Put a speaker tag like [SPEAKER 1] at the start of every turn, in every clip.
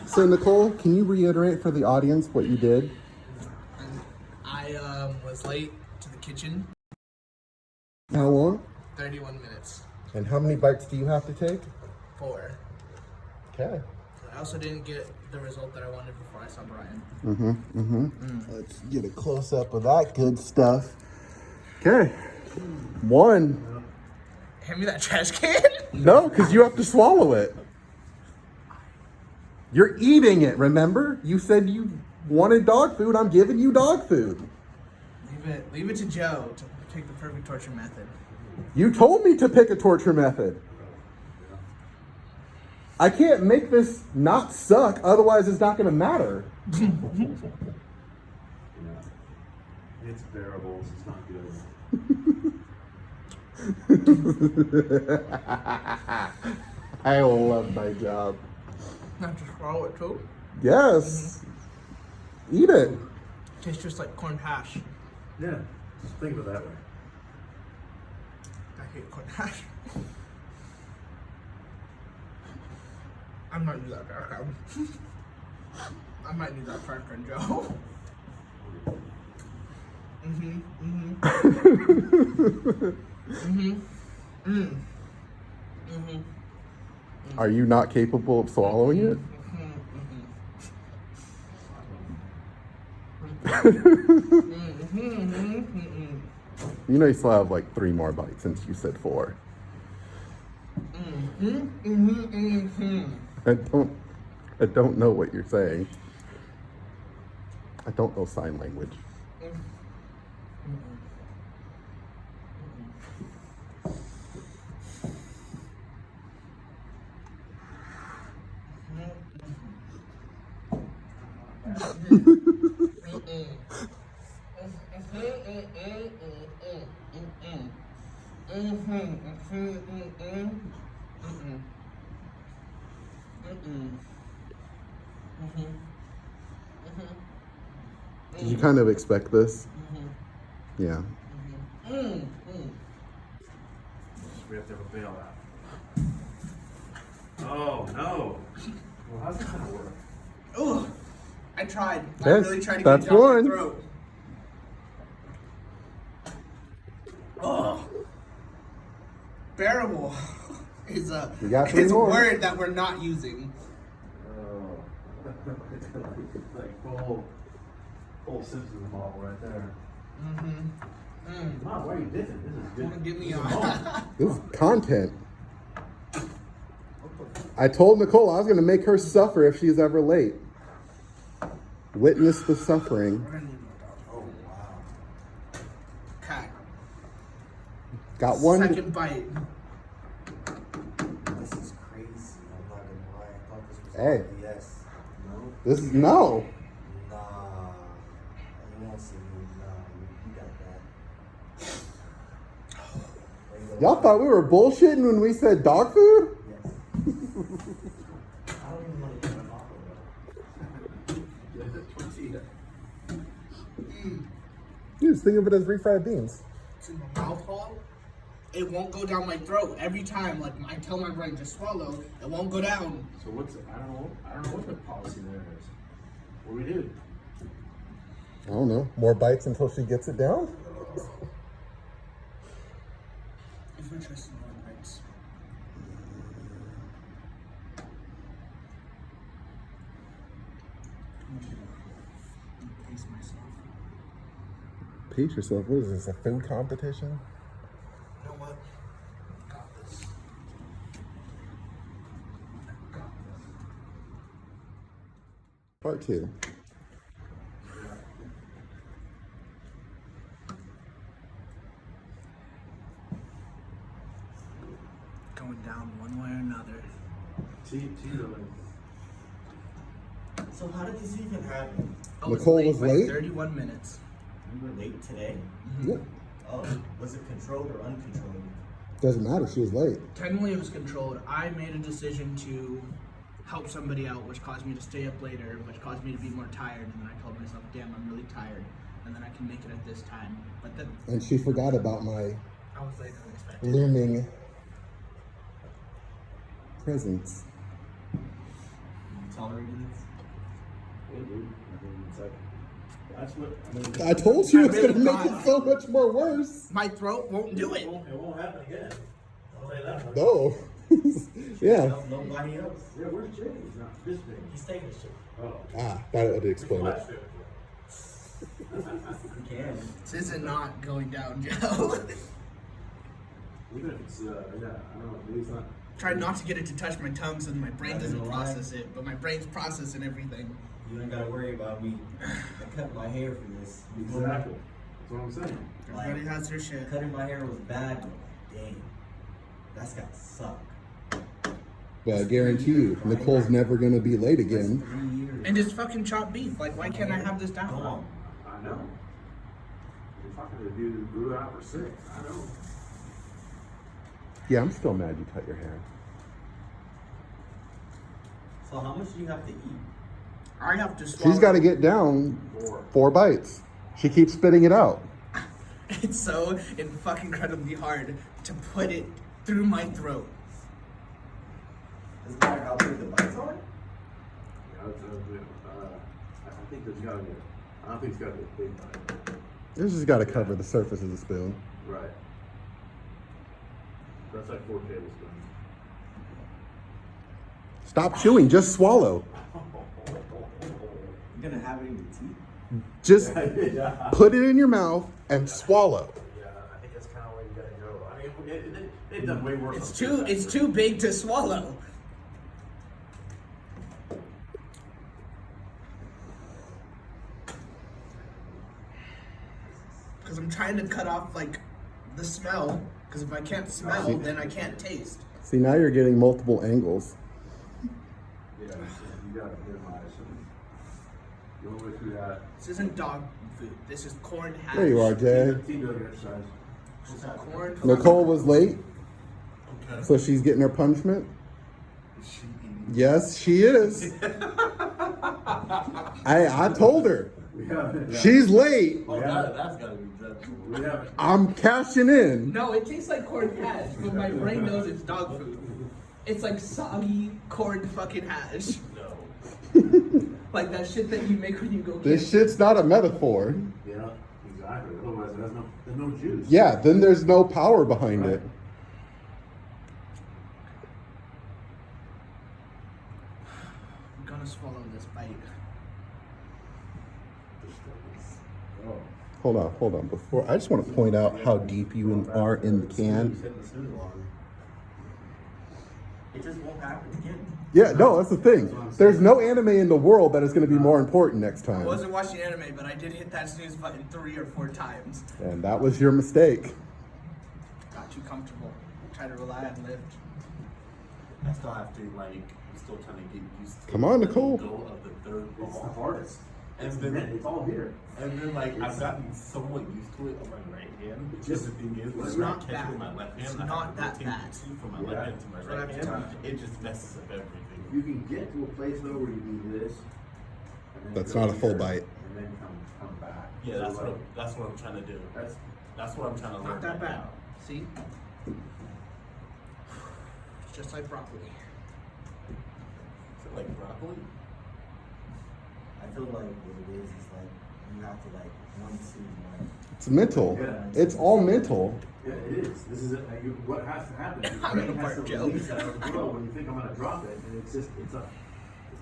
[SPEAKER 1] So Nicole, can you reiterate for the audience what you did?
[SPEAKER 2] I was late to the kitchen.
[SPEAKER 1] How long?
[SPEAKER 2] 31 minutes.
[SPEAKER 1] And how many bites do you have to take?
[SPEAKER 2] 4.
[SPEAKER 1] Okay.
[SPEAKER 2] I also didn't get the result that I wanted before I saw Brian.
[SPEAKER 1] Let's get a close up of that good stuff. Okay. 1.
[SPEAKER 2] Hand me that trash can.
[SPEAKER 1] No, because you have to swallow it. You're eating it, remember? You said you wanted dog food. I'm giving you dog food.
[SPEAKER 2] Leave it to Joe to pick the perfect torture method.
[SPEAKER 1] You told me to pick a torture method. I can't make this not suck, otherwise it's not going to matter.
[SPEAKER 3] Yeah. It's bearable, so it's not good.
[SPEAKER 1] I love my job.
[SPEAKER 2] Not just swallow it too.
[SPEAKER 1] Yes. Eat it.
[SPEAKER 2] Tastes just like corned hash.
[SPEAKER 3] Yeah, just think of it that way.
[SPEAKER 2] I hate corned hash. I might do that back. I might do that back, Joe.
[SPEAKER 1] Are you not capable of swallowing it? You know you still have like 3 more bites since you said 4. I don't know what you're saying. I don't know sign language. Did you kind of expect this? Yeah.
[SPEAKER 3] We have to have a bailout. Oh, no. Well, how's this gonna work?
[SPEAKER 2] Oh, I tried. I
[SPEAKER 1] Yes,
[SPEAKER 2] really tried to
[SPEAKER 1] that's
[SPEAKER 2] get it down
[SPEAKER 1] one.
[SPEAKER 2] my throat. Oh, bearable is
[SPEAKER 1] You got 3
[SPEAKER 2] it's a
[SPEAKER 1] more.
[SPEAKER 2] word that we're not using.
[SPEAKER 3] Oh. Like full Simpsons model right there. Mom, why are you dissing? This is good.
[SPEAKER 2] Get me
[SPEAKER 3] This is
[SPEAKER 2] on.
[SPEAKER 3] home.
[SPEAKER 1] This is content. I told Nicole I was going to make her suffer if she's ever late. Witness the suffering.
[SPEAKER 2] We're gonna need more dogs. Oh wow. Okay.
[SPEAKER 1] Got 1.
[SPEAKER 2] Second bite.
[SPEAKER 4] This is crazy. I'm not gonna lie. I thought this was
[SPEAKER 1] Hey.
[SPEAKER 4] yes. No.
[SPEAKER 1] This is no.
[SPEAKER 4] Nah. You won't see me. Nah. You got that.
[SPEAKER 1] Y'all thought we were bullshitting when we said dog food?
[SPEAKER 4] Yes. I don't even want to get my mouth
[SPEAKER 1] You just think of it as refried beans.
[SPEAKER 2] It's in my mouth hole. It won't go down my throat every time. Like I tell my brain to swallow, it won't go down.
[SPEAKER 3] So I don't know what the policy there is. What do we do?
[SPEAKER 1] I don't know. More bites until she gets it down?
[SPEAKER 2] If we're trusting more bites. Pace myself.
[SPEAKER 1] Pace yourself. What is this, a food competition?
[SPEAKER 2] You know what? Got this. Got this.
[SPEAKER 1] Part 2.
[SPEAKER 2] Going down one way or another.
[SPEAKER 4] So how did this even happen?
[SPEAKER 2] I
[SPEAKER 1] Nicole
[SPEAKER 2] late
[SPEAKER 1] was
[SPEAKER 2] by
[SPEAKER 1] late?
[SPEAKER 2] 31 minutes.
[SPEAKER 4] You were late today?
[SPEAKER 1] Yeah.
[SPEAKER 4] Oh, was it controlled or uncontrolled?
[SPEAKER 1] Doesn't matter. She was late.
[SPEAKER 2] Technically, it was controlled. I made a decision to help somebody out, which caused me to stay up later, which caused me to be more tired. And then I told myself, damn, I'm really tired. And then I can make it at this time. But then
[SPEAKER 1] And she forgot about my
[SPEAKER 2] I was later than expected.
[SPEAKER 1] looming presence.
[SPEAKER 4] tolerated this?
[SPEAKER 3] Yeah, dude. I mean, it's like, that's what, I mean.
[SPEAKER 1] I told you
[SPEAKER 2] I
[SPEAKER 1] it's
[SPEAKER 2] really
[SPEAKER 1] gonna make
[SPEAKER 2] thought-
[SPEAKER 1] it so much more worse.
[SPEAKER 2] My throat won't do it.
[SPEAKER 3] It won't happen again. I'll say that much.
[SPEAKER 1] No. Yeah.
[SPEAKER 4] Nobody else.
[SPEAKER 3] Yeah, where's Jay? He's not this big.
[SPEAKER 4] He's taking a shit.
[SPEAKER 3] Oh.
[SPEAKER 1] Ah, that would explain it.
[SPEAKER 4] He can.
[SPEAKER 2] This isn't not going down, Joe.
[SPEAKER 3] Even if it's, yeah, I don't know, maybe it's not.
[SPEAKER 2] Try not to get it to touch my tongue so that my brain
[SPEAKER 4] Not
[SPEAKER 2] doesn't
[SPEAKER 4] gonna lie.
[SPEAKER 2] process it, but my brain's processing everything.
[SPEAKER 4] You ain't gotta worry about me. I cut my hair for this.
[SPEAKER 3] Exactly. That's what I'm saying.
[SPEAKER 2] Everybody has their shit.
[SPEAKER 4] Cutting my hair was bad, but I'm like, dang, that's gotta suck.
[SPEAKER 1] But I guarantee you, Nicole's never gonna be late again.
[SPEAKER 4] 3 years.
[SPEAKER 2] And it's fucking chopped beef. Like, why can't I have this down?
[SPEAKER 4] Gone.
[SPEAKER 3] I know. You're talking to a dude who grew out for sick. I know.
[SPEAKER 1] Yeah, I'm still mad you cut your hair.
[SPEAKER 4] So how much do you have to eat?
[SPEAKER 2] I have to swallow.
[SPEAKER 1] She's got to get down
[SPEAKER 3] 4.
[SPEAKER 1] 4 bites. She keeps spitting it out.
[SPEAKER 2] It's so fucking incredibly hard to put it through my throat.
[SPEAKER 4] Doesn't matter how big the bites are?
[SPEAKER 3] Yeah, I think there's gotta be, I don't think it's gotta be a big bite.
[SPEAKER 1] This just got to cover the surface of the spoon.
[SPEAKER 3] Right. That's like 4 tablespoons.
[SPEAKER 1] Stop chewing. Just swallow.
[SPEAKER 4] You're gonna have it in your teeth?
[SPEAKER 1] Just
[SPEAKER 3] Yeah.
[SPEAKER 1] put it in your mouth and swallow.
[SPEAKER 3] Yeah, I think that's kind of where you gotta go. I mean, they've done way worse.
[SPEAKER 2] It's too big to swallow. Because I'm trying to cut off like the smell. Because if I can't smell, then I can't taste.
[SPEAKER 1] See, now you're getting multiple angles.
[SPEAKER 3] Yeah, you gotta minimize it. The only way through that.
[SPEAKER 2] This isn't dog food. This is corn hash.
[SPEAKER 1] There you are, Jay.
[SPEAKER 3] Team building exercise.
[SPEAKER 2] This is corn.
[SPEAKER 1] Nicole was late, so she's getting her punishment. Yes, she is. I told her.
[SPEAKER 3] We haven't.
[SPEAKER 1] She's late.
[SPEAKER 3] We haven't.
[SPEAKER 4] That's gotta be dreadful.
[SPEAKER 3] We haven't.
[SPEAKER 1] I'm cashing in.
[SPEAKER 2] No, it tastes like corn hash, but my brain knows it's dog food. It's like soggy corn fucking hash.
[SPEAKER 4] No.
[SPEAKER 2] Like that shit that you make when you go
[SPEAKER 1] This
[SPEAKER 2] camping.
[SPEAKER 1] shit's not a metaphor.
[SPEAKER 3] Yeah, exactly. Otherwise, there's no juice.
[SPEAKER 1] Yeah, then there's no power behind it.
[SPEAKER 2] I'm gonna swallow this bite.
[SPEAKER 3] Oh.
[SPEAKER 1] Hold on. Before I just want to point out how deep you are in the can.
[SPEAKER 4] It just won't happen again.
[SPEAKER 1] Yeah, no, that's the thing. There's no anime in the world that is going to be more important next
[SPEAKER 2] I
[SPEAKER 1] time.
[SPEAKER 2] wasn't watching anime, but I did hit that snooze button 3 or 4 times.
[SPEAKER 1] And that was your mistake.
[SPEAKER 2] Got too comfortable. Try to rely on lift.
[SPEAKER 5] I still have to I'm still trying to get used to
[SPEAKER 1] Come on,
[SPEAKER 5] the
[SPEAKER 1] Nicole.
[SPEAKER 5] go of the third
[SPEAKER 3] It's the
[SPEAKER 5] ball.
[SPEAKER 3] hardest.
[SPEAKER 5] And
[SPEAKER 3] It's,
[SPEAKER 5] then
[SPEAKER 3] it's all here.
[SPEAKER 5] And then I've gotten somewhat used to it on my right hand. Just the thing is,
[SPEAKER 2] It's
[SPEAKER 5] when I
[SPEAKER 2] not
[SPEAKER 5] catch it
[SPEAKER 2] bad.
[SPEAKER 5] with my left hand,
[SPEAKER 2] It's
[SPEAKER 5] I have
[SPEAKER 2] not
[SPEAKER 5] to
[SPEAKER 2] that
[SPEAKER 5] rotate
[SPEAKER 2] bad.
[SPEAKER 5] the two from my
[SPEAKER 3] Yeah.
[SPEAKER 5] left hand to my
[SPEAKER 2] That's what I
[SPEAKER 5] right
[SPEAKER 2] have to
[SPEAKER 5] hand.
[SPEAKER 2] tell
[SPEAKER 5] It just messes up everything.
[SPEAKER 3] You can get to a place though where you do this. And then
[SPEAKER 1] That's
[SPEAKER 3] go
[SPEAKER 1] not a full
[SPEAKER 3] here,
[SPEAKER 1] bite.
[SPEAKER 3] And then come back.
[SPEAKER 5] Yeah,
[SPEAKER 3] So,
[SPEAKER 5] that's
[SPEAKER 3] like,
[SPEAKER 5] that's what I'm trying to do. That's what I'm trying to learn.
[SPEAKER 2] Not that
[SPEAKER 5] right
[SPEAKER 2] bad.
[SPEAKER 5] now.
[SPEAKER 2] See? It's just like broccoli.
[SPEAKER 5] Is it like broccoli?
[SPEAKER 4] I feel like what it is like you have to want to
[SPEAKER 1] It's mental.
[SPEAKER 3] Yeah.
[SPEAKER 1] It's all mental.
[SPEAKER 3] Yeah, it is. This is it. What has to happen? Your
[SPEAKER 2] I'm in
[SPEAKER 3] brain
[SPEAKER 2] a
[SPEAKER 3] has
[SPEAKER 2] part,
[SPEAKER 3] to
[SPEAKER 2] Joe.
[SPEAKER 3] release that flow when you think I'm gonna drop it, and it's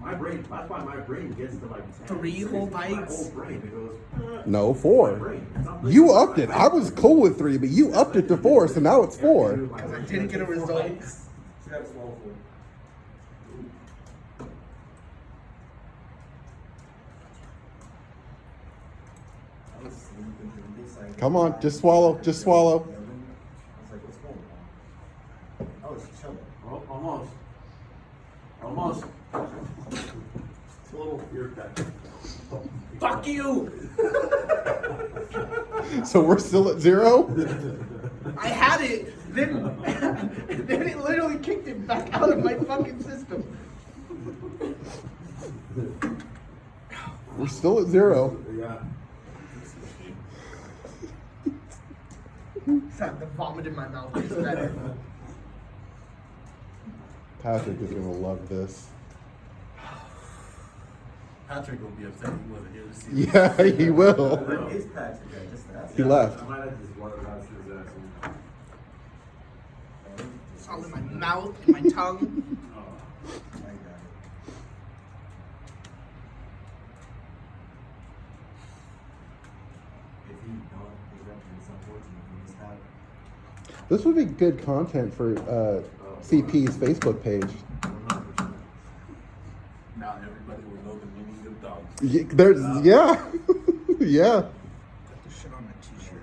[SPEAKER 3] my brain. That's why my brain gets to 10.
[SPEAKER 2] 3 whole
[SPEAKER 3] My
[SPEAKER 2] bites?
[SPEAKER 3] whole brain. It goes.
[SPEAKER 1] No,
[SPEAKER 3] My
[SPEAKER 1] 4.
[SPEAKER 3] brain. It's not
[SPEAKER 1] You upped it. I was cool with 3, but you upped it to 4, so now it's 4.
[SPEAKER 2] Because I didn't get a result.
[SPEAKER 3] She got a swallow for it.
[SPEAKER 4] I was sleeping through this.
[SPEAKER 1] Come on, just swallow, just swallow.
[SPEAKER 4] I was like, what's going on? I was chilling.
[SPEAKER 3] Oh, almost. Almost. It's a little ear cut.
[SPEAKER 2] Fuck you!
[SPEAKER 1] So we're still at 0?
[SPEAKER 2] I had it! Then, then it literally kicked it back out of my fucking system.
[SPEAKER 1] We're still at 0.
[SPEAKER 3] Yeah.
[SPEAKER 2] The vomit in my mouth is better.
[SPEAKER 1] Patrick is going to love this.
[SPEAKER 5] Patrick will be upset he wasn't here to see
[SPEAKER 1] Yeah, he will.
[SPEAKER 4] Where is Patrick at? Just ask.
[SPEAKER 1] He left.
[SPEAKER 3] I might have to just water it out as soon as that's
[SPEAKER 2] It's all in my mouth, and my tongue.
[SPEAKER 4] I got it. If you don't accept it, it's unfortunate. You just have it.
[SPEAKER 1] This would be good content for CP's Facebook page.
[SPEAKER 3] 100%.
[SPEAKER 5] Now everybody will know the meaning of dogs.
[SPEAKER 1] There's, yeah. Yeah.
[SPEAKER 2] Put this shit on my t-shirt.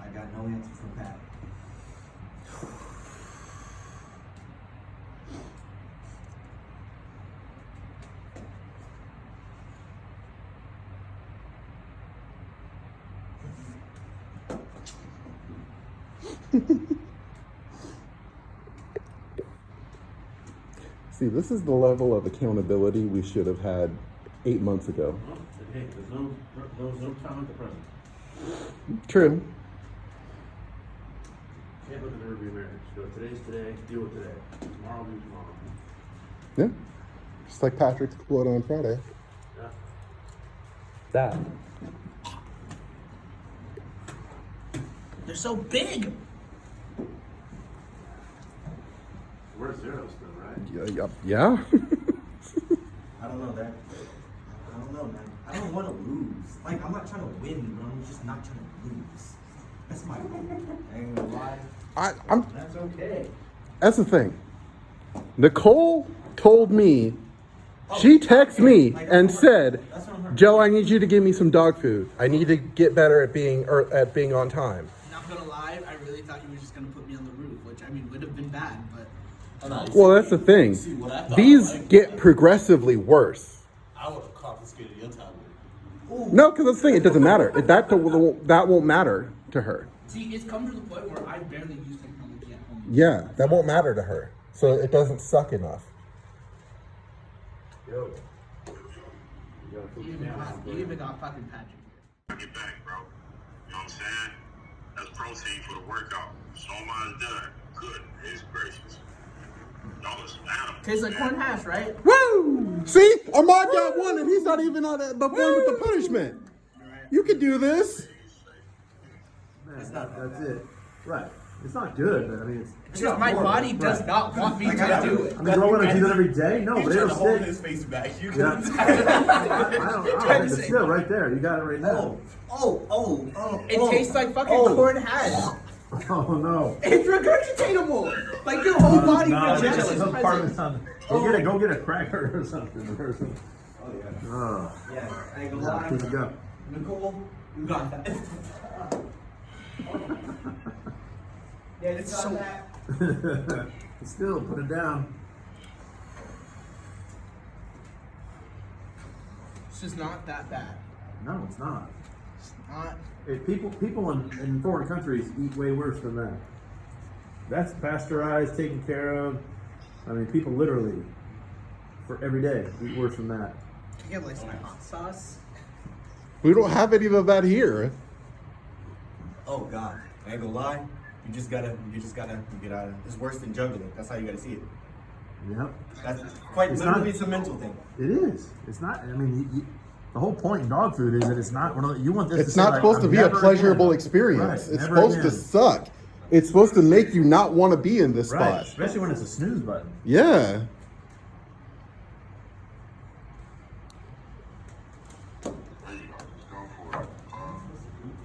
[SPEAKER 4] I got no answer from Pat.
[SPEAKER 1] See, this is the level of accountability we should have had 8 months ago.
[SPEAKER 3] Well, hey, there's no time like the present.
[SPEAKER 1] True.
[SPEAKER 3] Can't look at the rearview mirror. Just go, today's today, deal with today. Tomorrow will be tomorrow.
[SPEAKER 1] Yeah. Just like Patrick's quote on Friday.
[SPEAKER 3] Yeah.
[SPEAKER 1] That.
[SPEAKER 2] They're so big.
[SPEAKER 3] We're zero still, right?
[SPEAKER 1] Yeah.
[SPEAKER 4] I don't know that. I don't know, man. I don't want to lose. Like, I'm not trying to win, but I'm just not trying to lose. That's my goal. I ain't gonna lie.
[SPEAKER 1] I'm.
[SPEAKER 4] That's okay.
[SPEAKER 1] That's the thing. Nicole told me. She texted me and said,
[SPEAKER 4] That's what I'm hurt.
[SPEAKER 1] "Joe, I need you to give me some dog food. I need to get better at being on time."
[SPEAKER 2] Not gonna lie, I really thought you were just gonna put me on the roof, which I mean would have been bad, but
[SPEAKER 1] Well, that's the thing.
[SPEAKER 5] See what I thought.
[SPEAKER 1] These
[SPEAKER 5] Like,
[SPEAKER 1] get progressively worse.
[SPEAKER 5] I would have confiscated your tablet.
[SPEAKER 1] No, because that's the thing. It doesn't matter. That won't matter to her.
[SPEAKER 2] see, it's come to the point where I barely use technology at home.
[SPEAKER 1] Yeah, that won't matter to her. So it doesn't suck enough.
[SPEAKER 3] Yo. You gotta put
[SPEAKER 2] You
[SPEAKER 3] your
[SPEAKER 2] even
[SPEAKER 3] down.
[SPEAKER 2] got, you even got fucking Patrick here.
[SPEAKER 6] Get back, bro. You know what I'm saying? That's protein for the workout. So much done. Good. It's gracious. Y'all is animals.
[SPEAKER 2] Tastes like corn hash, right?
[SPEAKER 1] Woo! See, Ahmad got one, and he's not even on the one with the punishment. You can do this.
[SPEAKER 3] Man, that's it. Right. It's not good, but I mean,
[SPEAKER 2] It's just my body does not want me to do it.
[SPEAKER 3] I mean, do I want to do that every day? No,
[SPEAKER 5] He's
[SPEAKER 3] but
[SPEAKER 5] trying
[SPEAKER 3] it'll
[SPEAKER 5] to hold
[SPEAKER 3] stick.
[SPEAKER 5] his face back. You
[SPEAKER 3] Yeah.
[SPEAKER 5] couldn't
[SPEAKER 3] I don't, it's still right there. You got it right now.
[SPEAKER 2] It tastes like fucking corn hash.
[SPEAKER 3] Oh no.
[SPEAKER 2] It's regurgitatable. Like your whole body
[SPEAKER 3] No,
[SPEAKER 2] rejects
[SPEAKER 3] this
[SPEAKER 2] its
[SPEAKER 3] is a
[SPEAKER 2] presence.
[SPEAKER 3] parmesan. Go get a cracker or something.
[SPEAKER 4] Oh, yeah.
[SPEAKER 3] Oh,
[SPEAKER 4] Yeah, I ain't gonna
[SPEAKER 3] yeah,
[SPEAKER 4] lie.
[SPEAKER 3] keep it going.
[SPEAKER 4] Nicole, you got that. Yeah, it's
[SPEAKER 2] so-
[SPEAKER 4] that.
[SPEAKER 3] Still, put it down.
[SPEAKER 2] It's just not that bad.
[SPEAKER 3] No, it's not.
[SPEAKER 2] It's not.
[SPEAKER 3] People in foreign countries eat way worse than that. That's pasteurized, taken care of. I mean, people literally, for every day, eat worse than that.
[SPEAKER 2] Can you get like some hot sauce?
[SPEAKER 1] We don't have any of that here.
[SPEAKER 4] Oh God, I ain't gonna lie. You gotta get out of it. It's worse than juggling. That's how you gotta see it.
[SPEAKER 3] Yep.
[SPEAKER 4] That's quite
[SPEAKER 3] It's
[SPEAKER 4] literally
[SPEAKER 3] not-
[SPEAKER 4] it's a mental thing.
[SPEAKER 3] It is. It's not. I mean, the whole point in dog food is that it's not one of the, you want this.
[SPEAKER 1] It's
[SPEAKER 3] to say,
[SPEAKER 1] not
[SPEAKER 3] like,
[SPEAKER 1] supposed to
[SPEAKER 3] I'm
[SPEAKER 1] be a
[SPEAKER 3] never
[SPEAKER 1] pleasurable
[SPEAKER 3] again.
[SPEAKER 1] experience.
[SPEAKER 3] Right,
[SPEAKER 1] It's
[SPEAKER 3] never
[SPEAKER 1] supposed to
[SPEAKER 3] again.
[SPEAKER 1] suck. It's supposed to make you not want to be in this
[SPEAKER 3] Right,
[SPEAKER 1] spot.
[SPEAKER 3] especially when it's a snooze button.
[SPEAKER 1] Yeah.
[SPEAKER 6] There you go. Just go for it.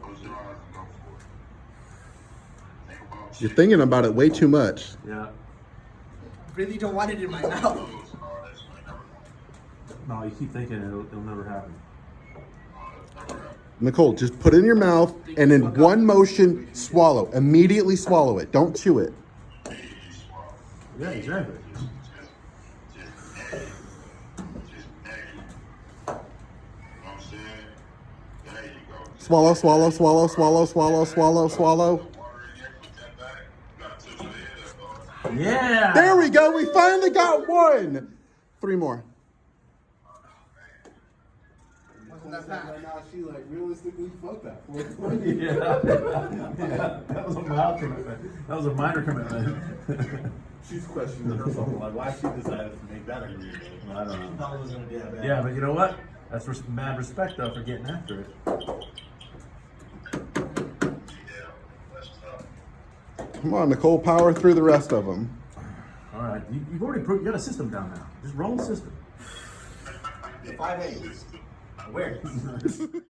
[SPEAKER 6] Close your eyes and go for it. Think about
[SPEAKER 1] You're thinking about it way too much.
[SPEAKER 3] Yeah.
[SPEAKER 2] Really don't want it in my mouth.
[SPEAKER 6] all this. I never know.
[SPEAKER 3] No, you keep thinking it'll never happen.
[SPEAKER 1] Nicole, just put it in your mouth and in one motion, swallow. Immediately swallow it. Don't chew it.
[SPEAKER 3] Yeah, exactly.
[SPEAKER 6] Just egg. Just egg. You know what I'm saying? There you go.
[SPEAKER 1] Swallow, swallow, swallow, swallow, swallow, swallow, swallow.
[SPEAKER 6] Water in there, put that back. You gotta tilt your head up, dog.
[SPEAKER 3] Yeah.
[SPEAKER 1] There we go. We finally got one. 3 more.
[SPEAKER 2] That back.
[SPEAKER 1] Right now, she like realistically fuck that.
[SPEAKER 3] Yeah. That was a mild commitment. That was a minor commitment.
[SPEAKER 5] She's questioning herself, like why she decided to make that agreement.
[SPEAKER 3] I don't know.
[SPEAKER 4] Thought it was gonna be that bad.
[SPEAKER 3] Yeah, but you know what? That's mad respect though for getting after it.
[SPEAKER 6] Yeah, that's tough.
[SPEAKER 1] Come on, Nicole, power through the rest of them.
[SPEAKER 3] All right, you've already proved you got a system down now. Just roll the system.
[SPEAKER 4] The 5 A's. Awareness.